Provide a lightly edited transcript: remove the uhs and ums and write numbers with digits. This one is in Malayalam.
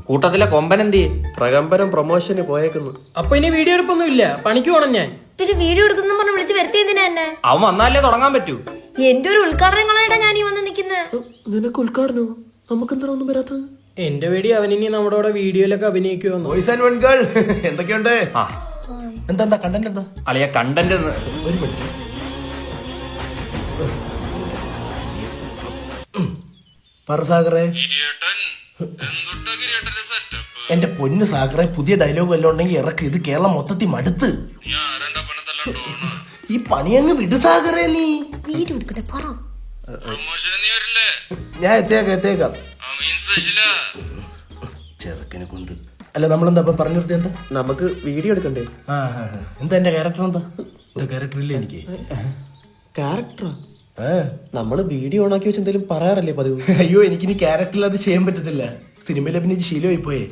കൂട്ടത്തിലെ കൊമ്പൻ എന്തി പ്രകമ്പനം പ്രൊമോഷന് പോയേക്കുന്നു. അപ്പൊ ഇനി വീഡിയോ എടുപ്പൊന്നും ഇല്ല, പണിക്ക് പോണം ഞാൻ. പിന്നെ വീഡിയോ എടുക്കുന്ന പറഞ്ഞ് വിളിച്ച് വരുത്തിയതിനാ എന്നെ? അവൻ വന്നാലേ തുടങ്ങാൻ പറ്റൂ. എന്റെ ഒരു ഉദ്ഘാടനങ്ങളായിട്ടാ ഞാൻ ഈ വന്ന് നിക്കുന്നത്. നിനക്ക് ഉദ്ഘാടനോ? നമുക്കെന്താ ഒന്നും വരാത്തത്? എന്റെ പേടി അവനിനി നമ്മുടെ കൂടെ വീഡിയോയിലൊക്കെ അഭിനയിക്കുമെന്ന്. ബോയ്സ് ആൻഡ് വൺകൾ എന്തൊക്കെയുണ്ട്? ആ എന്താ കണ്ടന്റ് എന്താ? അളിയ കണ്ടന്റ് ഒരു മിനിറ്റ്. പറസാഗറെ, എന്റെ പൊന്ന് സാഗറെ, പുതിയ ഡയലോഗ് വല്ലതും ഉണ്ടെങ്കിൽ ഇറക്ക്. ഇത് കേരളം മൊത്തത്തിൽ മടുത്ത്. ഈ പണിയങ്ങ് വിട് സാഗറെ. നീ വീഡിയോ എടുക്കട്ടെ പറ. ഞാൻ എത്തേക്കാം. ചെറുക്കനെ കൊണ്ട് അല്ല, നമ്മളെന്താ പറഞ്ഞു നിർത്തി? എന്താ നമുക്ക് വീഡിയോ എടുക്കണ്ടേ? എന്താ എന്റെ ക്യാരക്ടർ? എന്താ ക്യാരക്ടർ ഇല്ല എനിക്ക്. ക്യാരക്ടറാ? നമ്മള് വീഡിയോ ഓണാക്കി വെച്ച് എന്തെങ്കിലും പറയാറല്ലേ പതിവ്? അയ്യോ, എനിക്കിനി ക്യാരക്ടറിൽ അത് ചെയ്യാൻ പറ്റത്തില്ല. സിനിമയിൽ അഭിനയിച്ച് ശീലമായി പോയേ.